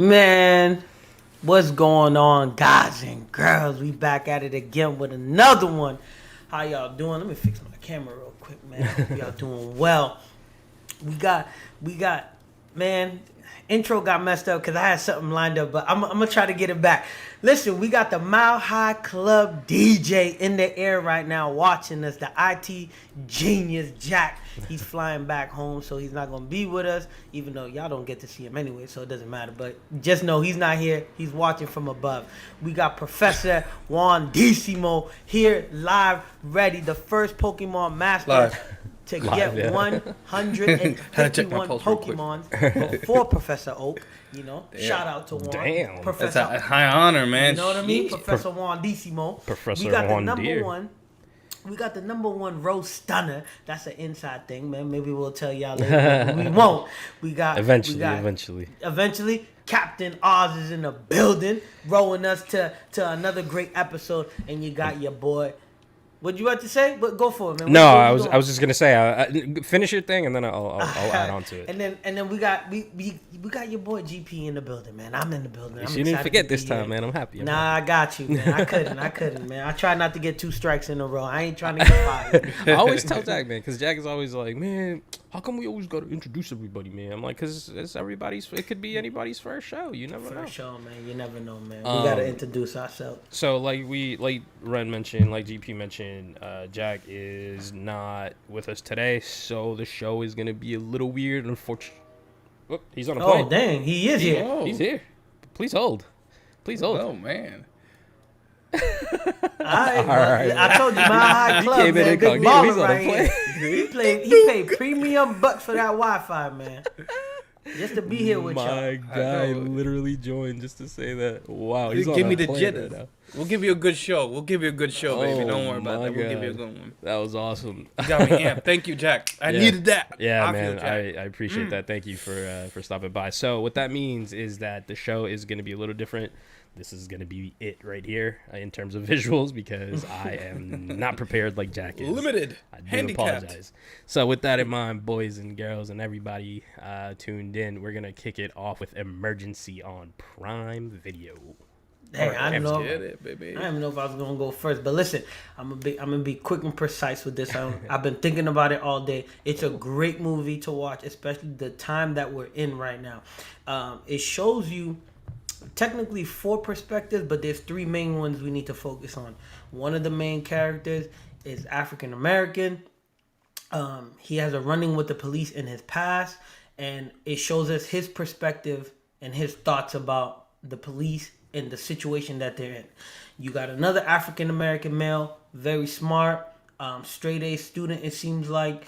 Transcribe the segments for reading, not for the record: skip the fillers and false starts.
Man, what's going on, guys and girls? We back at it again with another one. How y'all doing? Let me fix my camera real quick, man. Hope y'all doing well. We got, man, intro got messed up because I had something lined up, but I'm going to try to get it back. Listen, we got the Mile High Club DJ in the air right now watching us, the IT genius Jack. He's flying back home, so he's not going to be with us, even though y'all don't get to see him anyway, so it doesn't matter. But just know he's not here. He's watching from above. We got Professor Juan Decimo here live, ready, the first Pokemon master to get 151 Pokemon before Professor Oak. You know, shout out to Juan. Damn. Professor. That's a high honor, man. You know what I mean? Professor Juan Decimo. Professor we got Juan the number Deere. one. We got the number one roast stunner. That's an inside thing, man. Maybe we'll tell y'all later. But we won't. Eventually, Captain Oz is in the building, rowing us to another great episode. And you got your boy. What you about to say? But go for it, man. No, I was just gonna say, finish your thing and then I'll add on to it. And then we got your boy GP in the building, man. I'm in the building. You didn't forget this time, man. I'm happy. I got you, man. I couldn't, man. I try not to get 2 strikes in a row. I ain't trying to get fired. I always tell Jack, man, because Jack is always like, man, how come we always got to introduce everybody, man? I'm like, because it's everybody's. It could be anybody's first show. You never know. First show, man. You never know, man. We gotta introduce ourselves. So, like Ren mentioned, like GP mentioned, Jack is not with us today, so the show is gonna be a little weird. Unfortunately, he's on a plane. Oh, dang, he is here. Oh. He's here. Please hold. Oh, man. I told you, my high club, came in man. Big incognito. baller He's on a right here. He paid premium bucks for that Wi-Fi, man. Just to be here with y'all. My guy literally joined just to say that. Wow, he's Give on me a the plane jitters. right now. We'll give you a good show. Baby. Don't worry about that. We'll give you a God. good one. That was awesome. You got me amped. Thank you, Jack. I needed that. Yeah, feel man, Jack. I appreciate that. Thank you for stopping by. So what that means is that the show is going to be a little different. This is going to be it right here in terms of visuals because I am not prepared like Jack is. Limited. I do Handicapped. apologize. So with that in mind, boys and girls and everybody tuned in, we're going to kick it off with Emergency on Prime Video. Dang, I don't know. Get it, baby. I don't even know if I was gonna go first, but listen, I'm gonna be quick and precise with this. I've been thinking about it all day. It's a great movie to watch, especially the time that we're in right now. It shows you technically 4 perspectives, but there's 3 main ones we need to focus on. One of the main characters is African American. He has a run-in with the police in his past, and it shows us his perspective and his thoughts about the police and the situation that they're in. You got another African American male, very smart, straight A student, it seems like,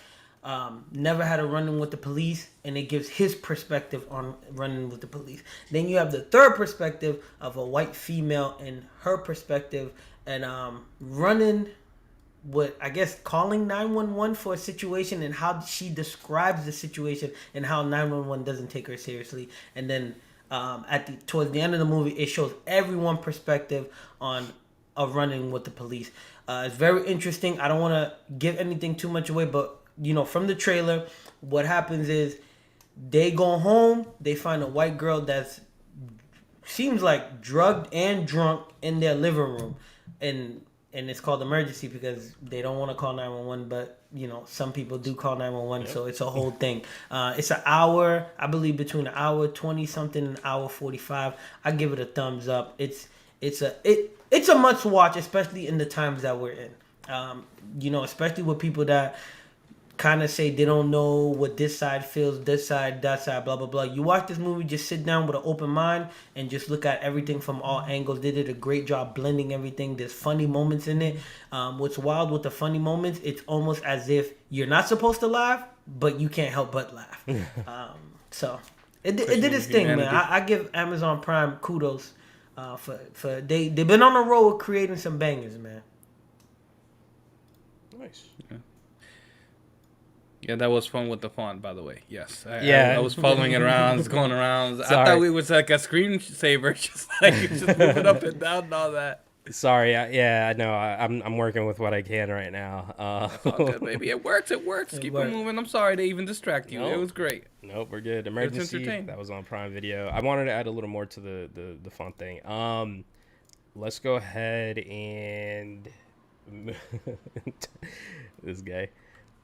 never had a run-in with the police, and it gives his perspective on running with the police. Then you have the third perspective of a white female and her perspective, and running with, I guess, calling 911 for a situation and how she describes the situation and how 911 doesn't take her seriously. And then towards the end of the movie, it shows everyone's perspective on a run-in with the police. It's very interesting. I don't want to give anything too much away, but from the trailer, what happens is they go home, they find a white girl that's seems like drugged and drunk in their living room, and it's called emergency because they don't want to call 911, but some people do call 911, so it's a whole thing. It's an hour, I believe, between an hour 20 something and an hour 45. I give it a thumbs up. It's a must watch, especially in the times that we're in. Especially with people that kind of say they don't know what this side feels, this side, that side, blah, blah, blah. You watch this movie, just sit down with an open mind and just look at everything from all angles. They did a great job blending everything. There's funny moments in it. What's wild with the funny moments, it's almost as if you're not supposed to laugh, but you can't help but laugh. So it did its thing, man. I give Amazon Prime kudos for they've been on a roll of creating some bangers, man. Nice. Yeah, that was fun with the font, by the way. Yes. I was following it around, it's going around. Sorry. I thought it was like a screensaver, just moving up and down and all that. Sorry, I know. I'm working with what I can right now. That's all good, baby. It works. It works. It Keep worked. it moving. I'm sorry to even distract you. It No. was great. Nope, we're good. It's Emergency. entertaining. That was on Prime Video. I wanted to add a little more to the fun thing. Let's go ahead and this guy.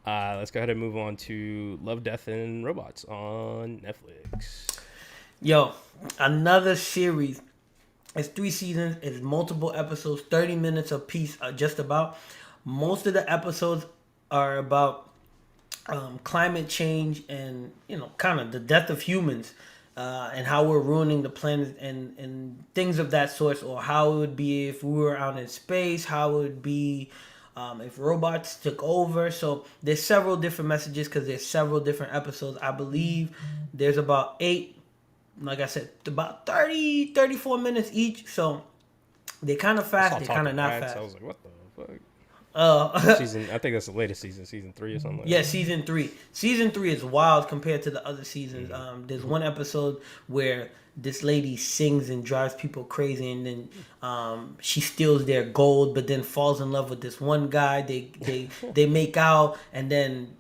Let's go ahead and move on to Love, Death, and Robots on Netflix. Yo, another series. It's 3 seasons. It's multiple episodes, 30 minutes a piece, just about. Most of the episodes are about climate change and, kind of the death of humans and how we're ruining the planet and things of that sort, or how it would be if we were out in space, how it would be if robots took over. So there's several different messages because there's several different episodes. I believe there's about 8, like I said, about 34 minutes each. So they're kind of fast, they're kind of not fast. I was like, what the fuck? Uh, Season, I think that's the latest season 3 or something like yeah, that. season 3. Season 3 is wild compared to the other seasons. There's one episode where this lady sings and drives people crazy, and then she steals their gold, but then falls in love with this one guy. They make out, and then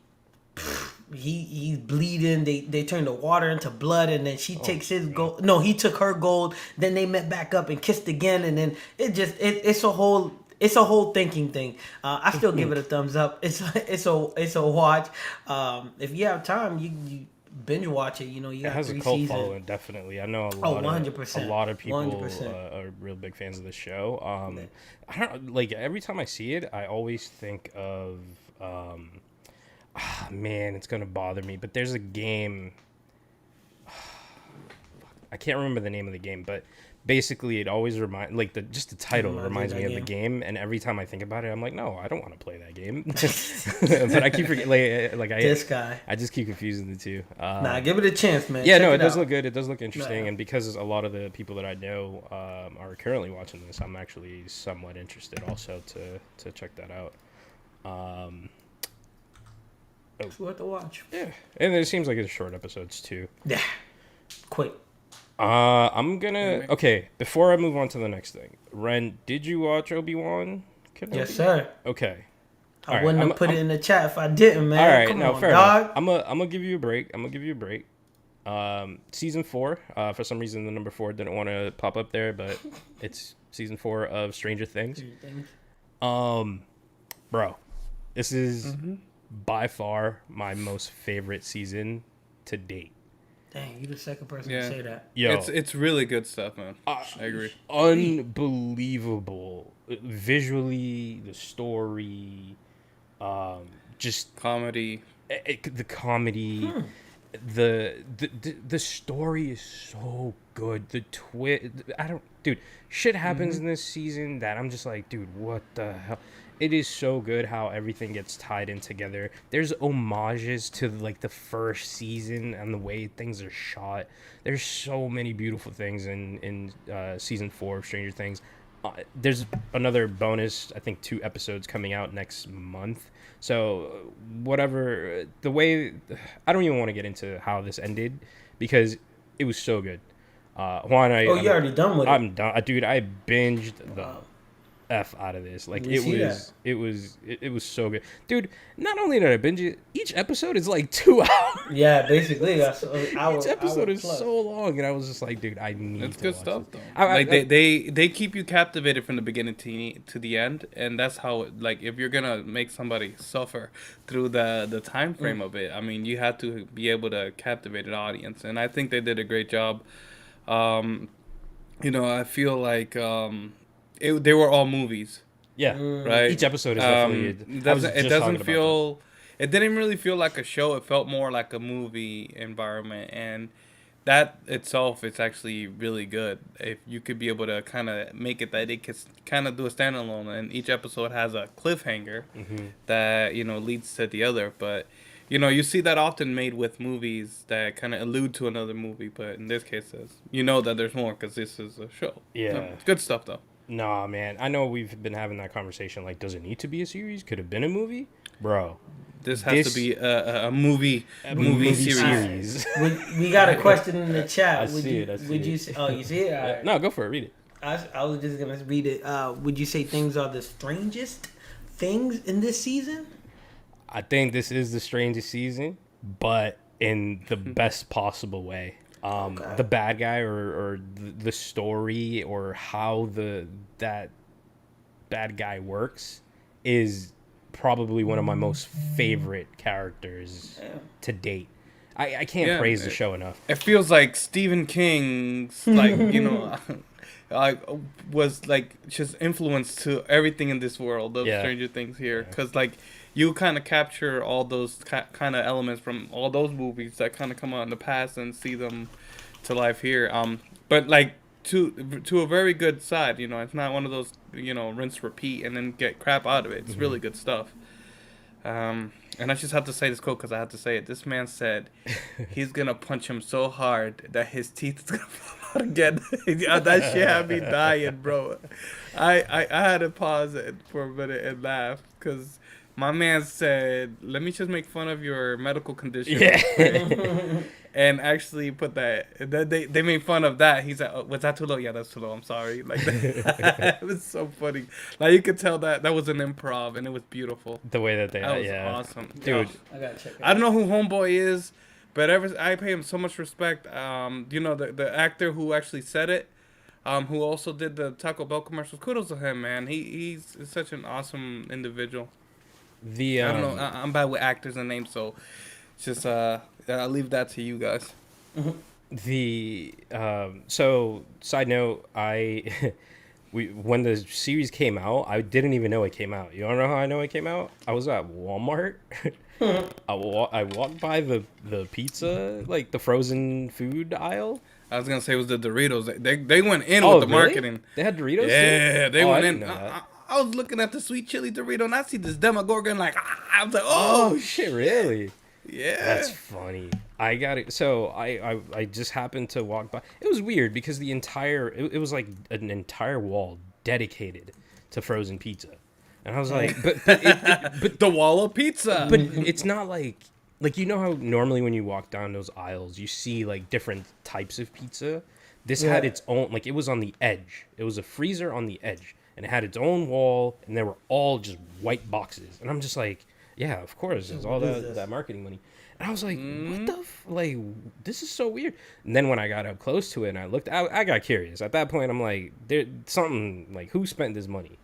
he's bleeding. They turn the water into blood, and then she takes his gold. No, he took her gold. Then they met back up and kissed again, and then it's a whole thinking thing. I still give it a thumbs up. It's a watch. If you have time, you binge watch it. You got It has 3 a cult seasons. following, definitely. I know 100%. a lot of people 100%. are real big fans of the show. I don't like every time I see it, I always think of man, it's gonna bother me. But there's a game. I can't remember the name of the game, but basically it always just the title reminds me of the game, and every time I think about it, I'm like, no, I don't want to play that game. But I keep forgetting, This guy. I just keep confusing the two. Nah, give it a chance, man. Yeah, Check no, it it does out. look good. It does look interesting, Nah. and because a lot of the people that I know are currently watching this, I'm actually somewhat interested also to check that out. It's worth a watch. Yeah, and it seems like it's short episodes too. Yeah. Quick. I'm gonna before I move on to the next thing. Ren, did you watch Obi-Wan Kenobi? Yes, sir. Okay. I wouldn't have put it in the chat if I didn't, man. All right, Come no, on, fair dog. enough. I'm gonna give you a break. Season 4. For some reason, the number 4 didn't want to pop up there, but it's season 4 of Stranger Things. Bro, this is by far my most favorite season to date. Dang, you the second person to say that. Yo, It's really good stuff, man. I agree. Unbelievable. Visually, the story, just Comedy. the comedy. The story is so good. Shit happens in this season that I'm just like, dude, what the hell? It is so good how everything gets tied in together. There's homages to like the first season and the way things are shot. There's so many beautiful things in season 4 of Stranger Things. There's another bonus, I think 2 episodes coming out next month. So whatever, the way, I don't even want to get into how this ended because it was so good. Juan, you already done with it? I'm done, dude. I binged the F out of this. Like it was so good, dude. Not only did I binge it, each episode is like 2 hours. Yeah, basically. Each Each episode is so long, and I was just like, dude, I need. That's to good watch stuff, this. though. They keep you captivated from the beginning to the end, and that's how if you're gonna make somebody suffer through the time frame of it, I mean, you have to be able to captivate an audience, and I think they did a great job. I feel like they were all movies. Yeah, right. Each episode is definitely. It didn't really feel like a show. It felt more like a movie environment, and that itself is actually really good. If you could be able to kind of make it that it could kind of do a standalone, and each episode has a cliffhanger that leads to the other. But you see that often made with movies that kind of allude to another movie. But in this case, that there's more because this is a show. Yeah, it's good stuff though. Nah, man. I know we've been having that conversation. Like, does it need to be a series? Could have been a movie, bro. This has to be a movie series. We got a question in the chat. I see it. You see it? All right. No, go for it. Read it. I was just gonna read it. Would you say things are the strangest things in this season? I think this is the strangest season, but in the best possible way. Okay. The bad guy or the story or how that bad guy works is probably one of my most favorite characters to date. I can't praise the show enough. It feels like Stephen King's, like, like was like just influence to everything in this world of Stranger Things here, because like you kind of capture all those kind of elements from all those movies that kind of come out in the past and see them to life here. But like to a very good side. It's not one of those rinse repeat and then get crap out of it. It's really good stuff. And I just have to say this quote because I have to say it. This man said he's gonna punch him so hard that his teeth is gonna fall out again. That shit had me dying, bro. I had to pause it for a minute and laugh because my man said, "Let me just make fun of your medical condition." Yeah. And actually put that they made fun of that. He's like, oh, was that too low? Yeah, that's too low. I'm sorry. Like it was so funny. Like you could tell that was an improv and it was beautiful. The way that was awesome, dude. I gotta check it out. I don't know who Homeboy is, but I pay him so much respect. The actor who actually said it, who also did the Taco Bell commercials. Kudos to him, man. He's such an awesome individual. I don't know. I'm bad with actors and names, so just I'll leave that to you guys. So side note, when the series came out, I didn't even know it came out. You don't know how I know it came out? I was at Walmart. I walked by the pizza, like the frozen food aisle. I was gonna say it was the Doritos. They went in with the marketing. They had Doritos. Yeah, too? They went in. I was looking at the sweet chili Dorito and I see this Demogorgon like I was like, oh shit, really? Yeah, that's funny. I got it. So I just happened to walk by. It was weird because it was like an entire wall dedicated to frozen pizza, and I was like, but the wall of pizza. But it's not like how normally when you walk down those aisles you see like different types of pizza. This had its own, like it was on the edge. It was a freezer on the edge, and it had its own wall, and they were all just white boxes, and I'm just like. Yeah, of course. It's all that marketing money. And I was like, what the this is so weird. And then when I got up close to it and I looked, I got curious. At that point, I'm like, there's something, like, who spent this money,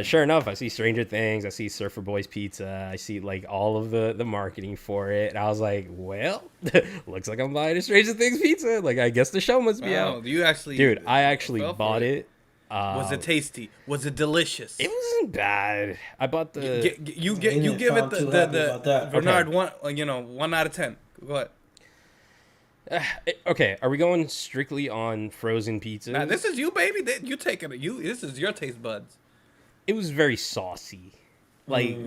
Sure enough, I see Stranger Things. I see Surfer Boys Pizza. I see, like, all of the marketing for it. And I was like, well, looks like I'm buying a Stranger Things pizza. Like, I guess the show must be out. Dude, I actually bought it. Was it tasty? Was it delicious? It wasn't bad. I bought the. You give it the Bernard 1 out of 10. Go ahead. Okay, are we going strictly on frozen pizzas? Nah, this is you, baby. You taking it. This is your taste buds. It was very saucy, like,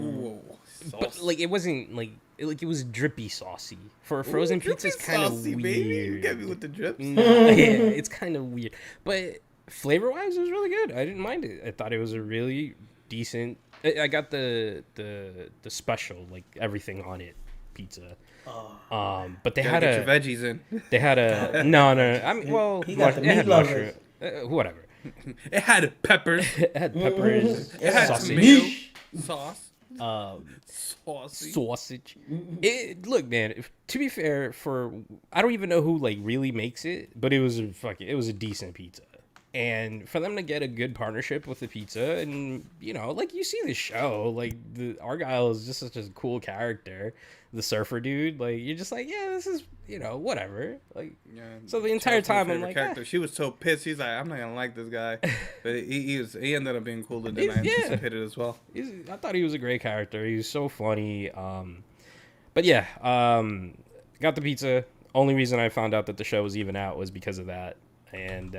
but like it wasn't like it was drippy saucy for a frozen pizza. It's kind of weird. Baby. You get me with the drips. Yeah, it's kind of weird, but. Flavor wise, it was really good. I didn't mind it. I thought it was a really decent. I got the special, like everything on it, pizza. But they had get your veggies in. They had a no. I mean, well, it had mushroom. Whatever. It had peppers. It had peppers. It had tomato sauce. Sausage. Look, man. To be fair, I don't even know who like really makes it, but it was a decent pizza. And for them to get a good partnership with the pizza, and like you see the show, like the Argyle is just such a cool character, the surfer dude. Like you're just like, yeah, this is whatever. Like, so the entire time I'm like, character. She was so pissed. He's like, I'm not gonna like this guy, but he ended up being cooler than I anticipated as well. I thought he was a great character. He was so funny. But yeah, got the pizza. Only reason I found out that the show was even out was because of that. And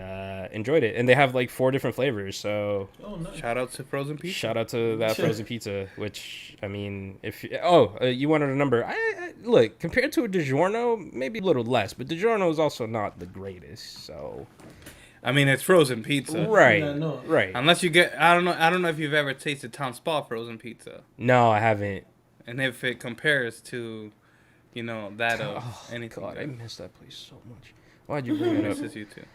enjoyed it, and they have like 4 different flavors. So nice. Shout out to frozen pizza. Shout out to that frozen pizza. Which I mean, if you wanted a number, I look compared to a DiGiorno, maybe a little less, but DiGiorno is also not the greatest. So I mean, it's frozen pizza, right? Right. Unless you get, I don't know if you've ever tasted Town Spa frozen pizza. No, I haven't. And if it compares to, that of anything. God, I miss that place so much. Why'd you bring it up? Misses you too.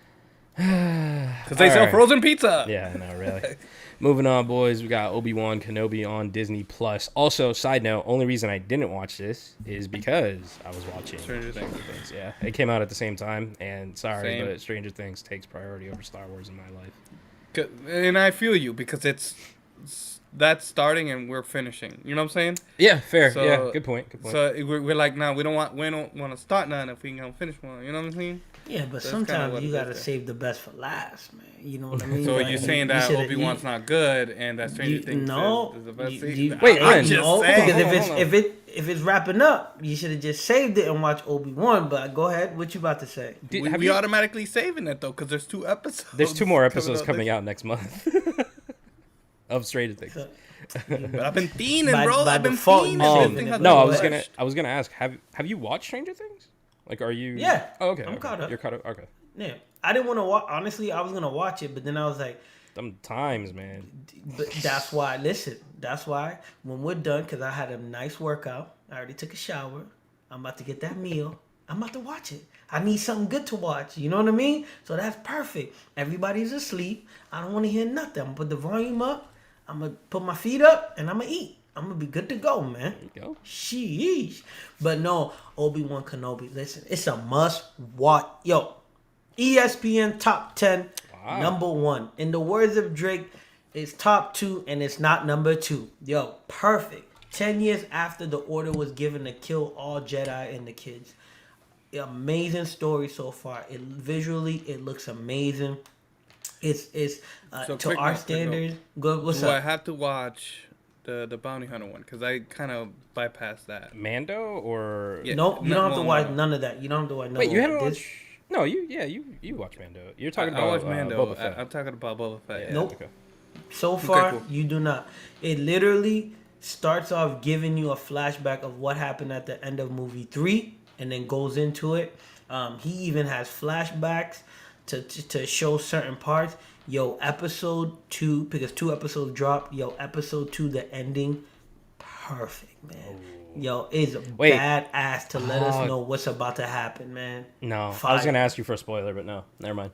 Because they sell Alright. frozen pizza. Yeah, I know, really. Moving on, boys. We got Obi-Wan Kenobi on Disney Plus. Also, side note, only reason I didn't watch this is because I was watching Stranger Things. Yeah, it came out at the same time, and sorry, Same. but Stranger Things takes priority over Star Wars in my life. And I feel you because that's starting and we're finishing. You know what I'm saying? Yeah, fair. So- yeah, good point. Good point. So we're like, nah, we don't want to start none if we can finish one. You know what I'm saying? Yeah, but That's kinda sometimes what you it gotta is there. save the best for last, man. You know what I mean? So Like, you're saying you that shoulda- Obi-Wan's not good and that Stranger Things no, is the best you- season? you- Wait, I'm when? just no, saying. because Hold on. if it's wrapping up, you should have just saved it and watched Obi-Wan. But go ahead, what you about to say? Have we you- automatically saving it though because there's 2 episodes. There's 2 more episodes coming out next month of Stranger Things. So, But I've been fiending, By- bro. by I've been default, you fiending. saving This thing it. has No, been I was rushed. gonna ask. Have you watched Stranger Things? Like, are you? Yeah. Oh, okay. I'm okay. caught up. You're caught up. Okay. yeah, I didn't want to watch. Honestly, I was gonna watch it, but then I was like, Them times, man. but that's why. Listen, that's why when we're done, because I had a nice workout. I already took a shower. I'm about to get that meal. I'm about to watch it. I need something good to watch. You know what I mean? So that's perfect. Everybody's asleep. I don't want to hear nothing. I'm gonna put the volume up. I'm gonna put my feet up, and I'm gonna eat. I'm gonna be good to go, man. There you go. Sheesh. But no, Obi-Wan Kenobi. Listen, it's a must watch. Yo, ESPN top 10, Wow. number 1. In the words of Drake, it's top 2 and it's not number 2. Yo, perfect. 10 years after the order was given to kill all Jedi and the kids. Amazing story so far. Visually, it looks amazing. It's So to quick our note, quick standards. Good. What's Do I up? have to watch the bounty hunter one? Because I kind of bypassed that. Mando or Yeah. No, you don't have to no, watch no. none of that. You don't have to watch none wait, of you that. haven't This- watched? No, you watch Mando. You're talking I about watched Mando. Boba Fett. I'm talking about Boba Fett. Yeah, Yeah. Nope. Okay. So far, cool. you do not. It literally starts off giving you a flashback of what happened at the end of movie 3 and then goes into it. He even has flashbacks to show certain parts. Yo, episode 2, because 2 episodes dropped. Yo, episode 2, the ending, perfect, man. Yo, it's Wait. badass to let us Oh. know what's about to happen, man. No, I was Fire. gonna ask you for a spoiler, but no, never mind.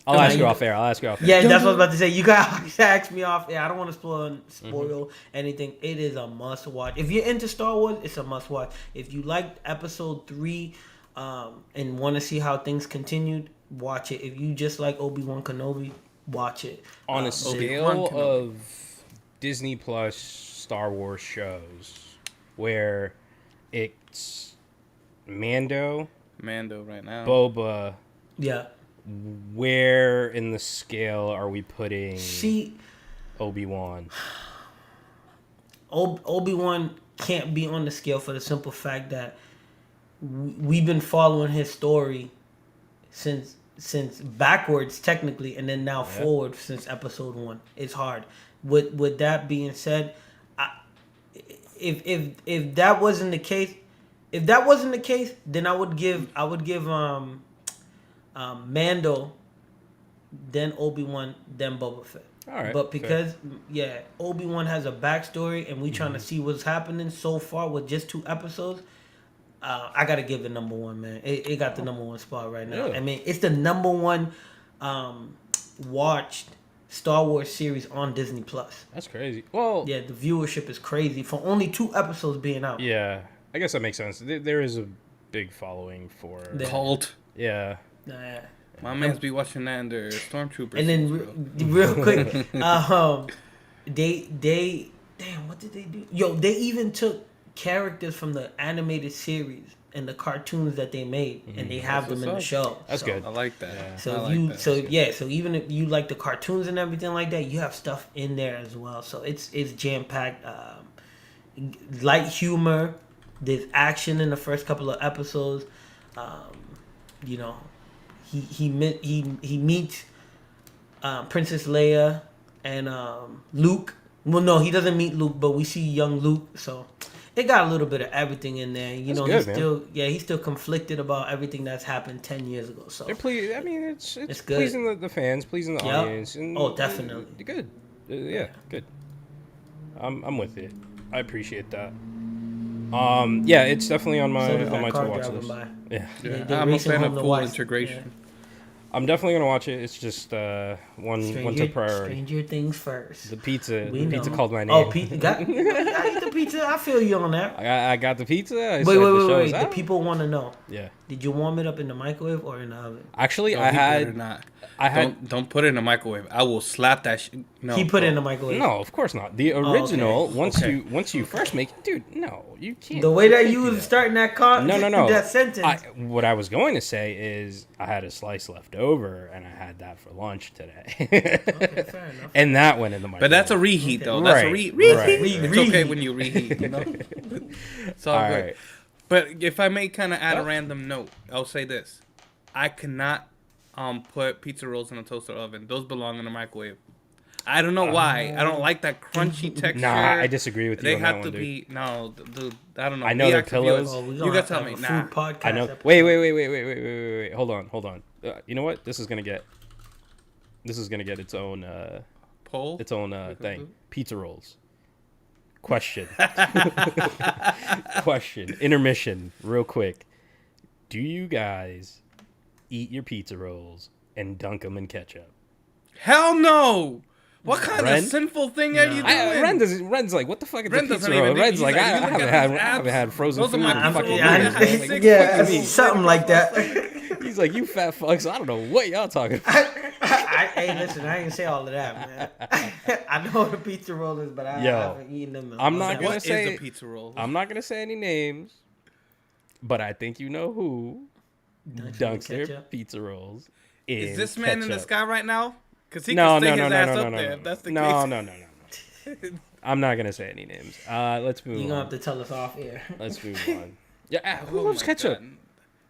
I'll Come ask on, you you- off air. I'll ask you off air. Yeah, that's what I was about to say. You guys ask me off. Yeah, I don't want to spoil anything. It is a must watch. If you're into Star Wars, it's a must watch. If you liked episode 3 and want to see how things continued, watch it. If you just like Obi-Wan Kenobi, watch it. On a Obi-Wan scale Kenobi. of Disney Plus Star Wars shows, where it's Mando, Mando right now. Boba, Yeah. where in the scale are we putting See, Obi-Wan? Obi-Wan can't be on the scale for the simple fact that we've been following his story since backwards technically, and then now forward since episode 1. It's hard. With that being said, if that wasn't the case, then I would give Mando, then Obi-Wan, then Boba Fett. All right, But because Obi-Wan has a backstory and we trying to see what's happening so far with just 2 episodes, I gotta give it number 1, man. It got the number 1 spot right now. Yeah. I mean, it's the number 1 watched Star Wars series on Disney Plus. That's crazy. Well, Yeah, the viewership is crazy for only 2 episodes being out. yeah, I guess that makes sense. There is a big following for. Yeah. Cult. Yeah. Nah. My man's be watching that under Stormtroopers. And then real quick, they damn, what did they do? Yo, they even took characters from the animated series and the cartoons that they made, and they have them in the what's show. That's good. I like that. Yeah. So I if like you, that. so even if you like the cartoons and everything like that, you have stuff in there as well. So it's jam packed, light humor. There's action in the first couple of episodes. You know, he meets Princess Leia and Luke. Well, no, he doesn't meet Luke, but we see young Luke. So it got a little bit of everything in there. You That's know, good, man. he's still conflicted about everything that's happened 10 years ago. So I mean, it's good. pleasing the fans, pleasing the Yep. audience. And, Oh, definitely. Good. Yeah, good. I'm with it. I appreciate that. Yeah, it's definitely on my So does that to car watch driving list. by. Yeah. Yeah. They're I'm a racing fan home of to full watch- integration. I'm definitely gonna watch it. It's just one to priority. Stranger Things first. The pizza. We The pizza know. called my Oh, name. got eat the pizza. I feel you on that. I got the pizza. I Wait, said wait, the wait, show wait. is The out. people want to know. Yeah. Did you warm it up in the microwave or in the oven? Actually, No, I he better had. not. I had. Don't put it in the microwave. I will slap that shit. No, He put it in the bro. microwave. No, of course not. The original. okay. Once you first make it, dude. No, you can't. The way you that can't you do was starting that No. that sentence. What I was going to say is I had a slice left over and I had that for lunch today. Okay, fair enough. And that went in the microwave. But that's a reheat, though. Right, That's a reheat. right. It's okay when you reheat, you know? It's all good. right. But if I may kind of add a Oh. random note, I'll say this. I cannot put pizza rolls in a toaster oven. Those belong in the microwave. I don't know why. I don't like that crunchy texture. Nah, I disagree with you They on have that to one, dude. be no, dude. I don't know. I know Be they're active pillows. viewers. Oh, we You gonna gotta have to tell have me. a Nah. food podcast I know. episode. Wait. Hold on. You know what? This is gonna get its own Poll. thing. Pizza rolls. Question. Question. Intermission. Real quick. Do you guys eat your pizza rolls and dunk them in ketchup? Hell no. What kind Ren? of sinful thing are you doing? Ren's like, what the fuck is Ren the pizza doesn't roll? even- Ren's he's like, like, I you look haven't at had those I haven't abs. had frozen Those are food my in abs. fucking Yeah, years. I- He's like, Yeah, fuck you mean? something like that. He's like, you fat fucks. I don't know what y'all talking about. Hey, listen, I ain't say all of that, man. I know what a pizza roll is, but I Yo, haven't eaten them. In a I'm long not time. gonna What say- is a pizza roll? I'm not gonna say any names, but I think you know who dunks their ketchup? pizza rolls in Is this man in the ketchup. sky right now? Because he No, can stay no, his no, ass no, up no, there. no, If that's the no, case. no. I'm not gonna say any names. Let's move You on. gonna have to tell us off air. Let's move on. Yeah, who Oh loves my ketchup? God.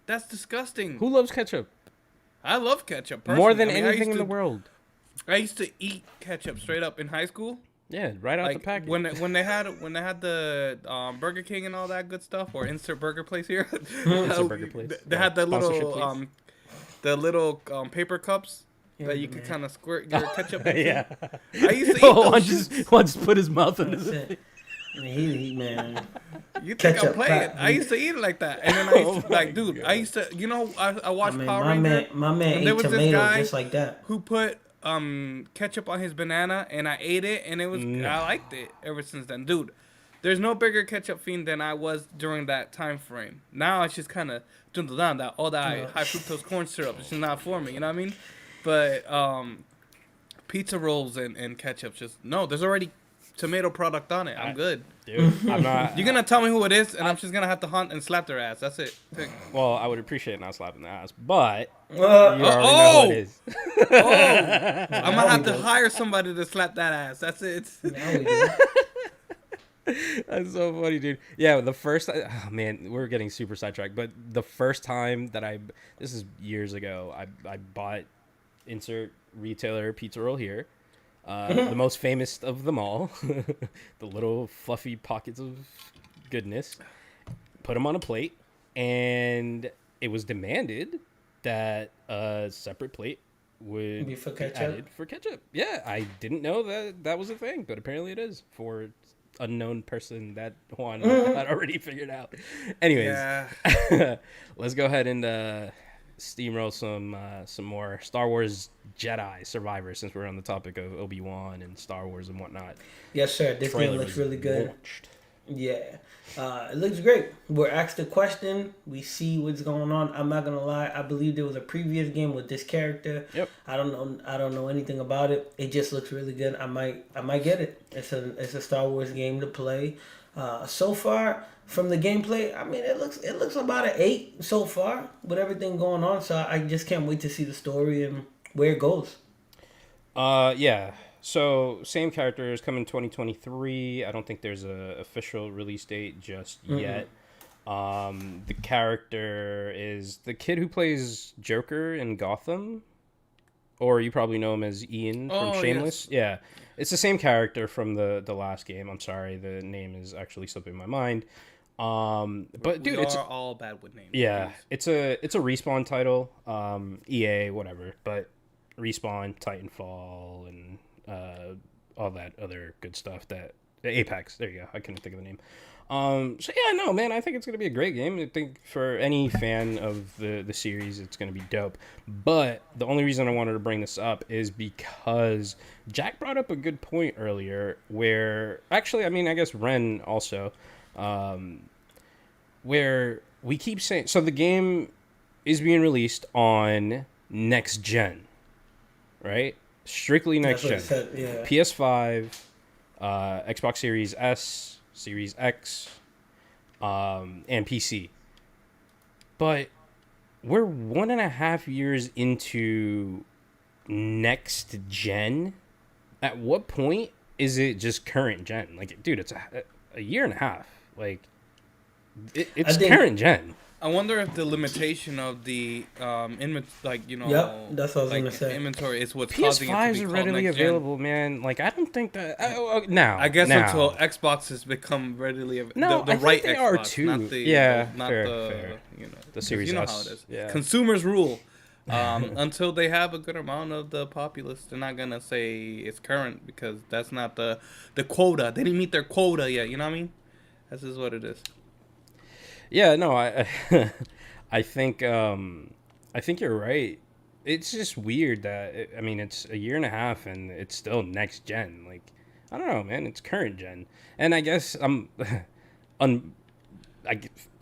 That's disgusting. Who loves ketchup I love ketchup. more than personally. I mean, I anything in used the to- world? I used to eat ketchup straight up in high school. Yeah, right out the Like package. when they had the Burger King and all that good stuff, or insert burger place here. Insert burger place. They Yeah. had the Sponsorship, little paper cups Yeah, that you could kind of squirt your ketchup into. yeah. I used to eat those one shits. just put his mouth in That's his. it. Man. You think I'm Ketchup playing? pack. I used to eat it like that, and then I used to, Oh my like, dude, God. I used to, I watched Power My Rangers. man And there ate was this tomato guy just like that. who put ketchup on his banana, and I ate it, and it was I liked it ever since then, dude. There's no bigger ketchup fiend than I was during that time frame. Now it's just kind of dwindled down. That all that high fructose corn syrup is just not for me. You know what I mean? But pizza rolls and ketchup, just no. There's already tomato product on it. I'm good. Dude, I'm not. You're gonna tell me who it is, and I'm just gonna have to hunt and slap their ass. That's it. Well, I would appreciate not slapping the ass, but you Uh, already know who it is. I'm gonna have to hire somebody to slap that ass. That's it. now we do. That's so funny, dude. Yeah, the first. Oh man, we're getting super sidetracked. But the first time that this is years ago. I bought insert retailer pizza roll here. The most famous of them all, the little fluffy pockets of goodness. Put them on a plate, and it was demanded that a separate plate would Be for be ketchup? added for ketchup. Yeah, I didn't know that was a thing, but apparently it is for unknown person that Juan had already figured out. Anyways, Yeah. let's go ahead and steamroll some more Star Wars Jedi Survivor, since we're on the topic of Obi-Wan and Star Wars and whatnot. Yes, sir. This game Trailer looks was really good. launched. Yeah. It looks great. We're asked a question. We see what's going on. I'm not gonna lie. I believe there was a previous game with this character. Yep. I don't know anything about it. It just looks really good. I might get it. It's a Star Wars game to play. So far from the gameplay, I mean it looks about an 8 so far with everything going on. So I just can't wait to see the story and where it goes. Yeah. So same characters coming 2023. I don't think there's a official release date just yet. The character is the kid who plays Joker in Gotham, or you probably know him as Ian from Oh, Shameless. Yeah, it's the same character from the last game. I'm sorry, the name is actually slipping my mind. But dude, we it's are all bad with names. yeah, please. it's a Respawn title. EA, whatever, but Respawn, Titanfall, and all that other good stuff that Apex. There you go. I couldn't think of the name. So yeah, no, man, I think it's gonna be a great game. I think for any fan of the series, it's gonna be dope. But the only reason I wanted to bring this up is because Jack brought up a good point earlier, where actually, I mean, I guess Ren also, where we keep saying, so the game is being released on next gen, right? Strictly next gen. Said, yeah. PS5, Xbox Series S, Series X, and PC. But we're 1.5 years into next gen. At what point is it just current gen? Like, dude, it's a year and a half. Like, it's current gen. I wonder if the limitation of the inventory, Yep, that's what I was gonna say. Inventory is what's causing it to PS5s be are called readily next gen. available, man. Like, I don't think that now. I guess now. until Xbox has become readily available. No, the I right think they Xbox, are too. not the Yeah, not fair, the fair. The 'cause Series you know S, how it is. yeah. Consumers rule. Until they have a good amount of the populace, they're not gonna say it's current because that's not the quota. They didn't meet their quota yet. You know what I mean? This is what it is. Yeah, no, I I think you're right. It's just weird that I mean it's a year and a half and it's still next gen. Like, I don't know, man. It's current gen, and I guess I'm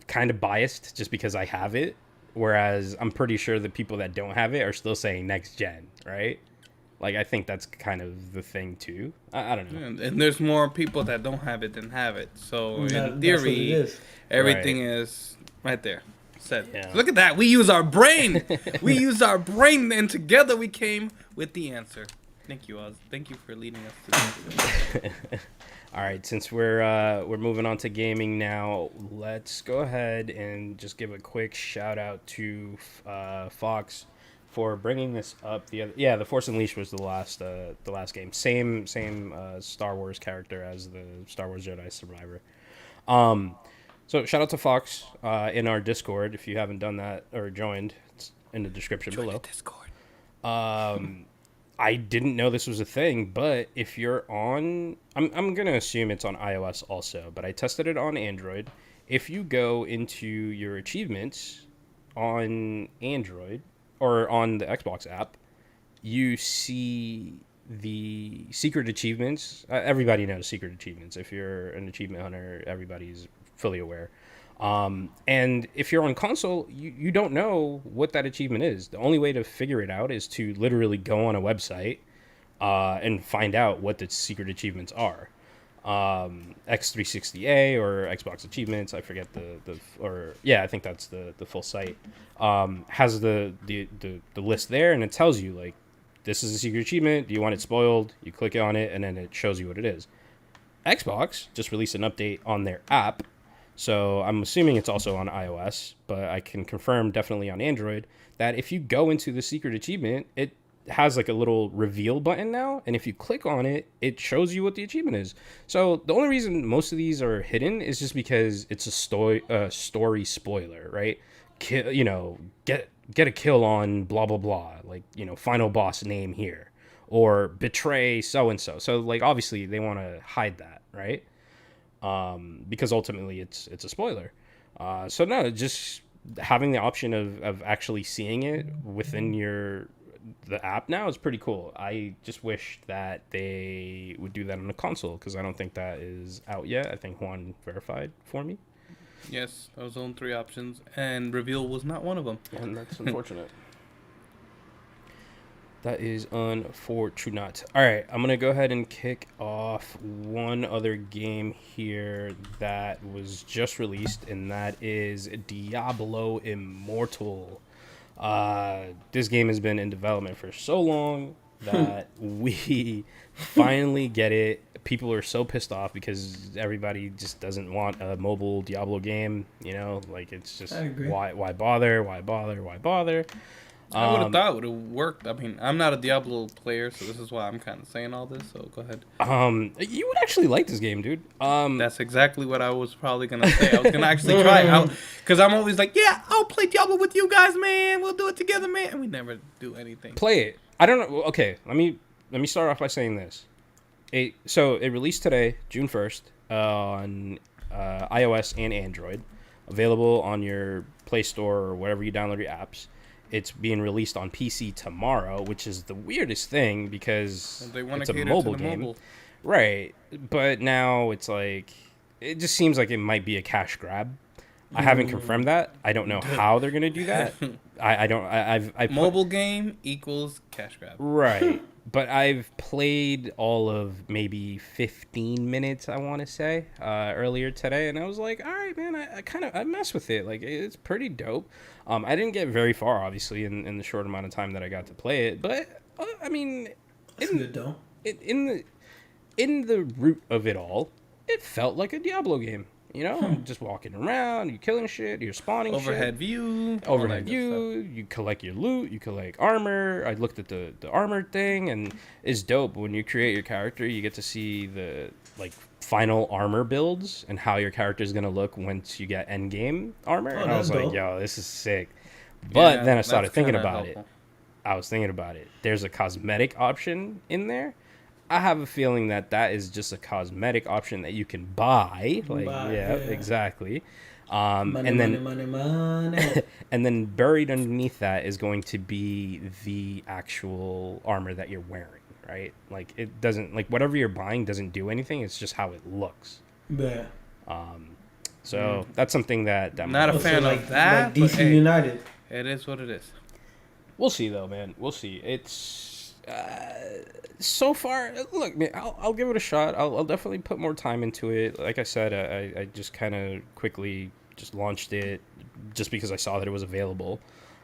kind of biased just because I have it. Whereas I'm pretty sure the people that don't have it are still saying next gen, right? Like, I think that's kind of the thing too. I don't know. Yeah, and there's more people that don't have it than have it. So in That's what theory, it is. everything is right there. Said. Yeah. Look at that. We use our brain. We use our brain, and together we came with the answer. Thank you, Oz. Thank you for leading us to this. All right, since we're moving on to gaming now, let's go ahead and just give a quick shout out to Fox for bringing this up. The Force Unleashed was the last game. Same Star Wars character as the Star Wars Jedi Survivor. So shout out to Fox in our Discord. If you haven't done that or joined, it's in the description below. Discord. I didn't know this was a thing, but if you're on, I'm gonna assume it's on iOS also, but I tested it on Android. If you go into your achievements on Android or on the Xbox app, you see the secret achievements. Everybody knows secret achievements. If you're an achievement hunter, everybody's fully aware. And if you're on console, you don't know what that achievement is. The only way to figure it out is to literally go on a website and find out what the secret achievements are. X360A or Xbox Achievements, I forget I think that's the full site. Has the list there, and it tells you, like, this is a secret achievement. Do you want it spoiled? You click on it, and then it shows you what it is. Xbox just released an update on their app. So I'm assuming it's also on iOS, but I can confirm definitely on Android that if you go into the secret achievement, it has like a little reveal button now. And if you click on it, it shows you what the achievement is. So the only reason most of these are hidden is just because it's a story spoiler, right? Get a kill on blah, blah, blah. Like, final boss name here, or betray so-and-so. So like, obviously they want to hide that, right? Because ultimately it's a spoiler. So no, just having the option of actually seeing it within the app now is pretty cool. I just wish that they would do that on the console, because I don't think that is out yet. I think Juan verified for me. Yes, I was on 3 options, and reveal was not one of them. And that's unfortunate. That is unfortunate. All right, I'm going to go ahead and kick off one other game here that was just released, and that is Diablo Immortal. This game has been in development for so long that we finally get it. People are so pissed off because everybody just doesn't want a mobile Diablo game. Like, it's just, why bother? Why bother? I would have thought it would have worked. I mean, I'm not a Diablo player, so this is why I'm kind of saying all this. So go ahead. You would actually like this game, dude. That's exactly what I was probably gonna say. I was gonna actually try it out, because I'm always like, yeah, I'll play Diablo with you guys, man. We'll do it together, man. And we never do anything. Play it. I don't know. Okay, let me start off by saying this. it released today, June 1st, on iOS and Android, available on your Play Store or wherever you download your apps. It's being released on PC tomorrow, which is the weirdest thing because it's a mobile game. Right. But now it's like, it just seems like it might be a cash grab. I haven't confirmed that. I don't know how they're going to do that. Mobile game equals cash grab. Right. But I've played all of maybe 15 minutes, I want to say, earlier today. And I was like, all right, man, I mess with it. Like, it's pretty dope. I didn't get very far, obviously, in the short amount of time that I got to play it. But, I mean, it's good, though. In the root of it all, it felt like a Diablo game. You know, just walking around, you're killing shit, you're spawning overhead view, you collect your loot, you collect armor. I looked at the armor thing, and it's dope. When you create your character, you get to see the like final armor builds and how your character is gonna look once you get end game armor. And I was like, yo, this is sick. But then I started thinking about it. I was thinking about it. There's a cosmetic option in there. I have a feeling that is just a cosmetic option that you can buy. Exactly. Money. And then buried underneath that is going to be the actual armor that you're wearing, right? Like, it doesn't, like, whatever you're buying doesn't do anything. It's just how it looks. Yeah. So that's something that I'm not a fan of that. Like DC United. It is what it is. We'll see, though, man. We'll see. It's so far, look, man, I'll give it a shot. I'll definitely put more time into it. Like I said, I just kind of quickly just launched it just because I saw that it was available.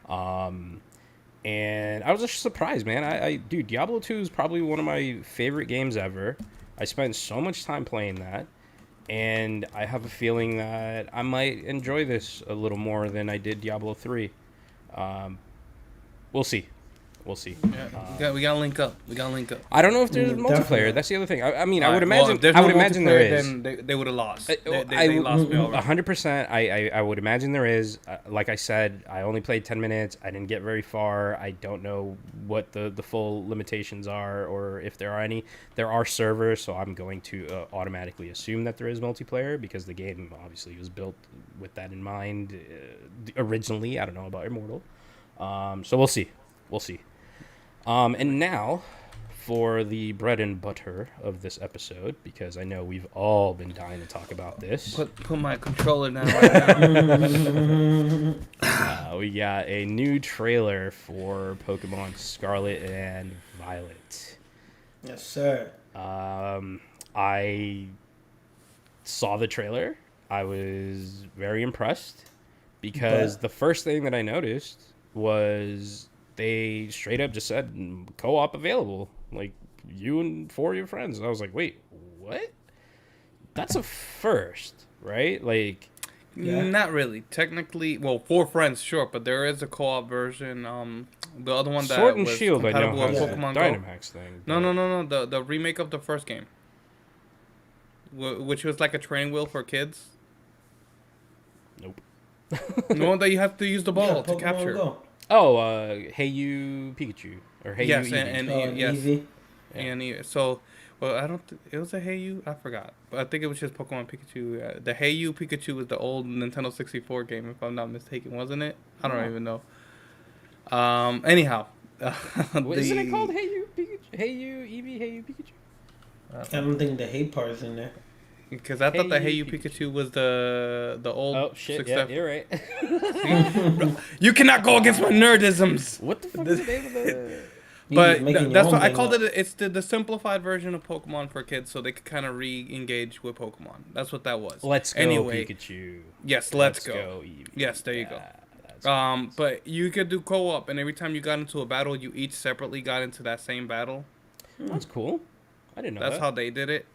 And I was just surprised, man. Dude, Diablo 2 is probably one of my favorite games ever. I spent so much time playing that. And I have a feeling that I might enjoy this a little more than I did Diablo 3. We'll see. Yeah, we gotta link up. I don't know if there's multiplayer. Definitely. That's the other thing. I mean, I would imagine. Well, I would imagine there is. Then they would have lost. They lost me over. 100%. I would imagine there is. Like I said, I only played 10 minutes. I didn't get very far. I don't know what the full limitations are, or if there are any. There are servers, so I'm going to automatically assume that there is multiplayer because the game obviously was built with that in mind originally. I don't know about Immortal. So we'll see. And now, for the bread and butter of this episode, because I know we've all been dying to talk about this. Put my controller down right now. We got a new trailer for Pokémon Scarlet and Violet. Yes, sir. I saw the trailer. I was very impressed because the first thing that I noticed was they straight up just said co-op available, like you and 4 of your friends. And I was like, wait, what? That's a first, right? Like, not really. Technically, well, 4 friends, sure, but there is a co-op version. The other one that Sword and was Shield, I know, has a Pokemon Dynamax thing. No. The remake of the first game, which was like a training wheel for kids. Nope. The one that you have to use the ball to capture. Go. Oh, Hey You Pikachu or Hey You Eevee. Yes, Eevee. And so, well, I don't. It was a Hey You. I forgot, but I think it was just Pokemon Pikachu. The Hey You Pikachu was the old Nintendo 64 game, if I'm not mistaken, wasn't it? I don't even know. Anyhow, isn't it called Hey You Pikachu? Hey You Eevee? Hey You Pikachu? I don't think the hey part is in there. Because I thought the Hey You Pikachu was the old. Oh shit! Yeah, you're right. You cannot go against my nerdisms. What the fuck is the name of the? But that's what I called it. It's the simplified version of Pokemon for kids, so they could kind of re-engage with Pokemon. That's what that was. Let's go, anyway, Pikachu. Yes, let's go. Eevee. Yes, there you go. But you could do co-op, and every time you got into a battle, you each separately got into that same battle. That's cool. I didn't know That's how they did it.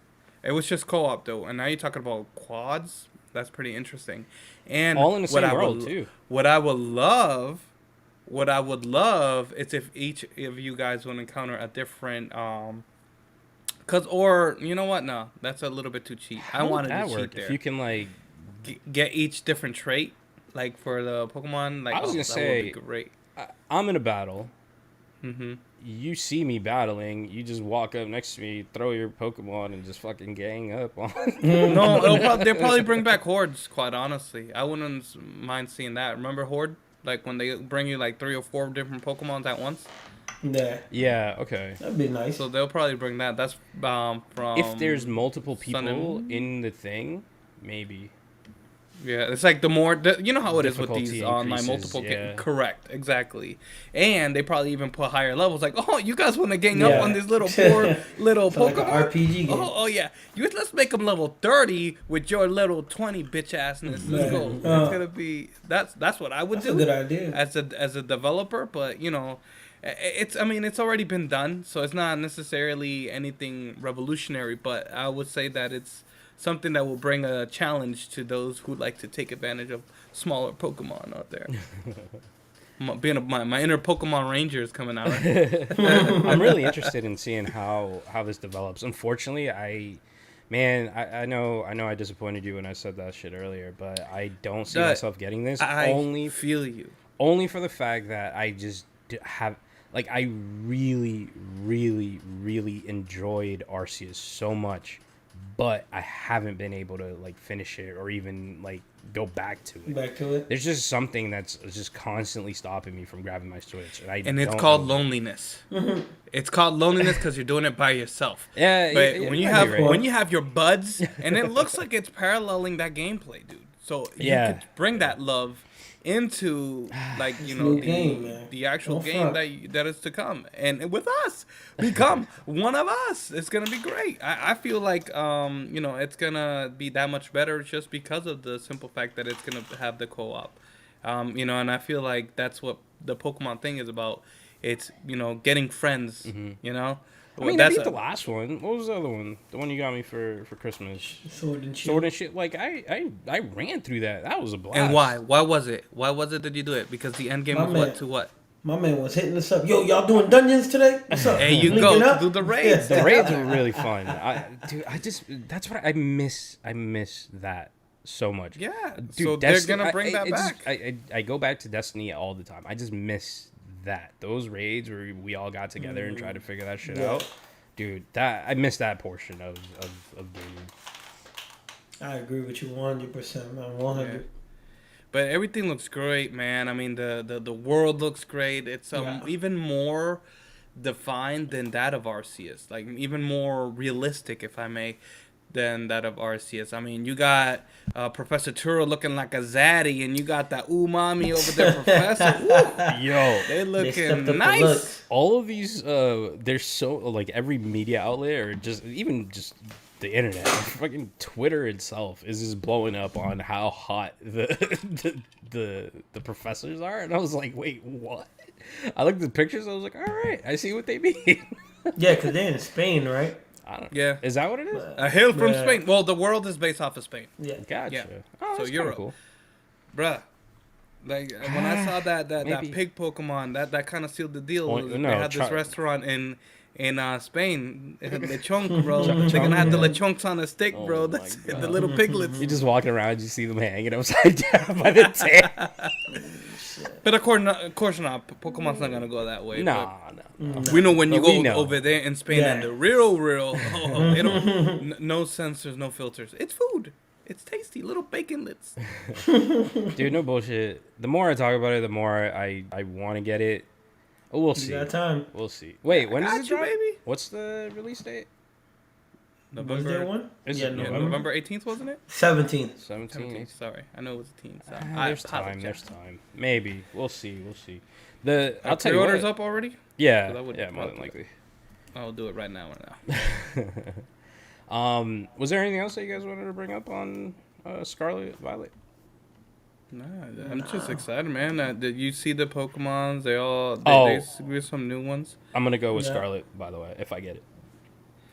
It was just co-op though, and now you're talking about quads. That's pretty interesting. And all in the same world too. What I would love is if each of you guys would encounter a different or you know what? No, that's a little bit too cheap. I wanted to cheat there. If you can like get each different trait, like for the Pokemon, like I was gonna say, that would be great. I'm in a battle. Mm-hmm. You see me battling, you just walk up next to me, throw your Pokemon, and just fucking gang up on. No, they'll probably bring back hordes. Quite honestly, I wouldn't mind seeing that. Remember horde? Like when they bring you like 3 or 4 different Pokemons at once. Yeah. Yeah. Okay. That'd be nice. So they'll probably bring that. That's from. If there's multiple Sun people and- in the thing, maybe. Yeah, it's like the more you know how it is with Difficulty these online increases, multiple. yeah. Correct, exactly. And they probably even put higher levels. Like, oh, you guys want to gang Yeah. up on this little poor little So like Pokemon? an RPG game. Oh yeah. Let's make them level 30 with your little 20 bitch assness. Let's go. It's gonna be that's what I would That's do a good idea. as a developer. But you know, it's already been done, so it's not necessarily anything revolutionary. But I would say that it's something that will bring a challenge to those who like to take advantage of smaller Pokemon out there. My inner Pokemon Ranger is coming out. Right? I'm really interested in seeing how this develops. Unfortunately, I know I disappointed you when I said that shit earlier, but I don't see myself getting this. I feel you. Only for the fact that I just have like I really, really, really enjoyed Arceus so much, but I haven't been able to like finish it or even like go back to it. Back to it. There's just something that's just constantly stopping me from grabbing my Switch, And it's called loneliness. It's called loneliness because you're doing it by yourself. Yeah, But yeah, when you you might have be right. when you have your buds, and it looks like it's paralleling that gameplay, dude. So you could bring that love into like new game, man. the actual Don't game front. that is to come, and with us become one of us. It's gonna be great. I feel like it's gonna be that much better just because of the simple fact that it's gonna have the co-op. And I feel like that's what the Pokemon thing is about. It's getting friends. I mean, I beat the last one. What was the other one? The one you got me for Christmas. Sword and Shield. Sword and shit. Like I ran through that. That was a blast. And why? Why was it? Why was it that you do it? Because the end game My was man. what to what? My man was hitting us up. Yo, y'all doing dungeons today? What's up? There you Linking go. up? Do the raids. The raids were really fun. That's what I miss. I miss that so much. Yeah. Dude, So Destiny- they're gonna bring that back. I go back to Destiny all the time. I just miss that. Those raids where we all got together and tried to figure that shit out. Dude, I miss that portion of gaming. I agree with you 100%, man. 100. Yeah. But everything looks great, man. I mean, the world looks great. It's even more defined than that of Arceus. Like, even more realistic, if I may, than that of Arceus. I mean, you got Professor Turo looking like a zaddy, and you got that umami over there, Professor. Woo! Yo, They stepped looking up the nice. looks. all of these they're so like every media outlet or just even just the internet, fucking Twitter itself is just blowing up on how hot the professors are, and I was like, wait, what? I looked at the pictures, I was like, all right, I see what they mean. Yeah, because they're in Spain, right? I don't, Yeah. is that what it is? A hill from Yeah. Spain. Well, the world is based off of Spain. Yeah. Gotcha. Yeah. Oh, So that's Europe. cool. Bruh. Like when I saw that Maybe. pig Pokemon, that kind of sealed the deal. Oh, They no, had this try- restaurant in Spain, Lechonk, bro. They're gonna have the Lechonks on a stick, Oh bro. my That's God. the little piglets. You're just walking around, you see them hanging upside down by the tail. But of course not. Pokemon's not gonna go that way. No. but we know when you But we go know. over there in Spain and Yeah. the real, they don't. No censors, no filters. It's food. It's tasty. Little baconlets. Dude, no bullshit. The more I talk about it, the more I want to get it. Oh, we'll see. You got time. We'll see. Wait, when does got it you, drop? baby. What's the release date? Was there one? Is Yeah, it Yeah, November. November 18th, wasn't it? 17th. 17. Sorry, I know it was a teen. So There's time. There's time. Maybe. We'll see. We'll see. I'll tell you Pre-orders what. up already? Yeah. 'Cause I would Yeah, more than probably- likely. I'll do it right now. Was there anything else that you guys wanted to bring up on Scarlet Violet? Nah, I'm just excited, man. Did you see the Pokemons? They give some new ones. I'm gonna go with Yeah. Scarlet, by the way, if I get it.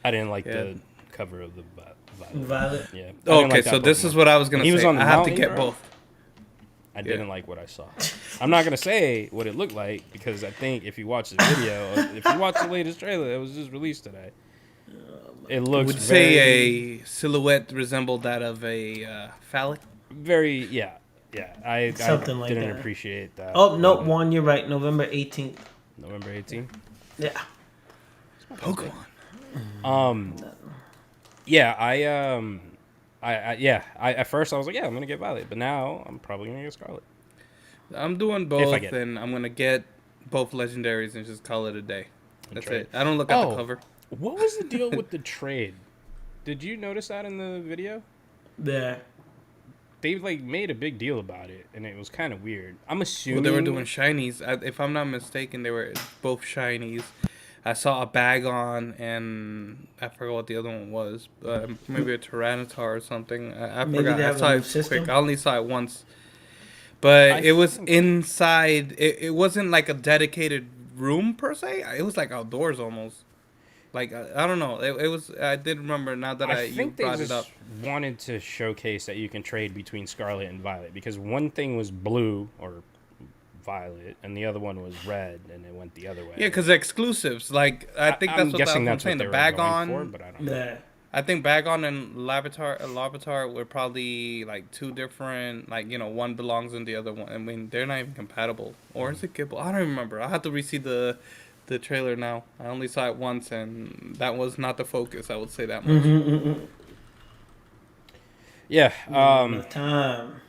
I didn't like Yeah. the cover of the Violet. Violet. Yeah. I didn't Okay, like so that this Pokemon. is what I was gonna He was say. on the I have to mountain, get bro. both. I didn't like what I saw. I'm not gonna say what it looked like because I think if you watch the video, if you watch the latest trailer that was just released today, it looks Would you very, say a silhouette resembled that of a phallic? very yeah. I Something like didn't that. appreciate that. Oh, no, Juan, you're right. November 18th. November 18th. Yeah. Pokemon. Yeah, I at first I was like, yeah, I'm gonna get Violet, but now I'm probably gonna get Scarlet. I'm doing If both, I get it. and I'm gonna get both legendaries and just call it a day. And That's trade. it. I don't look at the cover. What was the deal with the trade? Did you notice that in the video? Yeah. They like made a big deal about it, and it was kind of weird. I'm assuming Well, they were doing shinies. If I'm not mistaken, they were both shinies. I saw a bag on, and I forgot what the other one was. Maybe a Tyranitar or something. I Maybe forgot. they I have saw a new it system? quick. I only saw it once. But I it was think- inside. It wasn't like a dedicated room per se. It was like outdoors almost. Like I don't know. It was. I did remember now that I you think they brought it just up. wanted to showcase that you can trade between Scarlet and Violet, because one thing was blue or violet, and the other one was red, and it went the other way. Yeah, because exclusives. Like I think I'm that's what guessing I'm that's saying. what The they were bag going on. for, but I don't know. Yeah. I think Bagon and Larvitar were probably like two different, like, one belongs in the other one. I mean, they're not even compatible. Or is it Gibble? I don't remember. I have to re-see the trailer now. I only saw it once, and that was not the focus. I would say that much. Yeah. Time.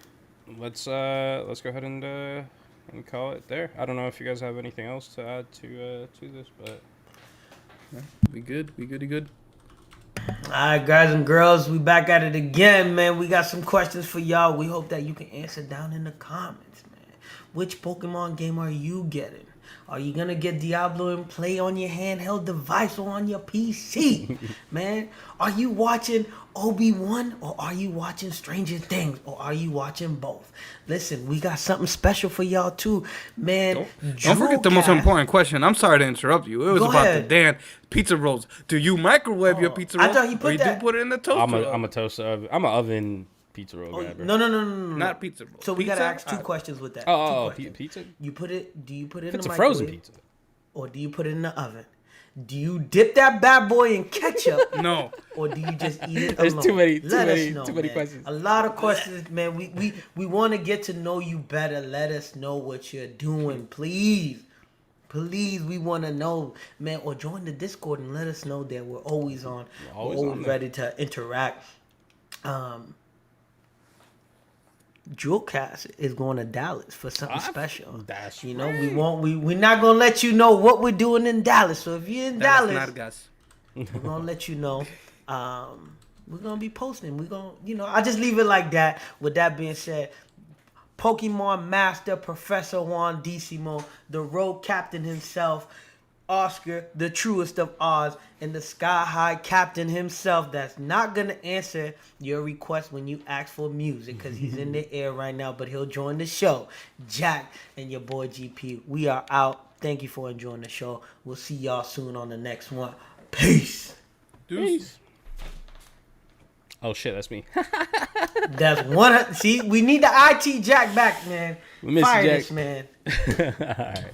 Let's go ahead and call it there. I don't know if you guys have anything else to add to this, but We good. All right, guys and girls, we back at it again, man. We got some questions for y'all. We hope that you can answer down in the comments, man. Which Pokemon game are you getting? Are you gonna get Diablo and play on your handheld device or on your PC, man? Are you watching Obi-Wan or are you watching Stranger Things or are you watching both? Listen, we got something special for y'all too, man. Don't forget the most Drewcast- important question. I'm sorry to interrupt you. It was Go about ahead. the damn pizza rolls. Do you microwave your pizza I rolls? thought you put or you that- do put it in the toaster? I'm a toaster oven. I'm an oven pizza roll guy, bro. No. Not pizza rolls. So we gotta Pizza? ask two questions with that. Oh, Two questions. pizza? You put it? Do you put it in It's the a microwave? frozen pizza. Or do you put it in the oven? Do you dip that bad boy in ketchup? No. Or do you just eat it There's alone? too many man. questions. A lot of questions, man. We want to get to know you better. Let us know what you're doing, please. Please, we want to know, man. Or join the Discord and let us know that we're always on. Always we're on always there. ready to interact. Jewelcast is going to Dallas for something special. That's you know, right. we're not gonna let you know what we're doing in Dallas. So if you're in That's Dallas, not gas. we're gonna let you know. We're gonna be posting. We're gonna, I just leave it like that. With that being said, Pokemon Master Professor Juan Decimo, the road captain himself, Oscar, the truest of Oz, and the Sky High Captain himself that's not going to answer your request when you ask for music because he's in the air right now, but he'll join the show. Jack and your boy GP, we are out. Thank you for enjoying the show. We'll see y'all soon on the next one. Peace. Peace. Oh shit, that's me. That's one. See, we need the IT Jack back, man. We miss you, Fire Jack. this man. All right.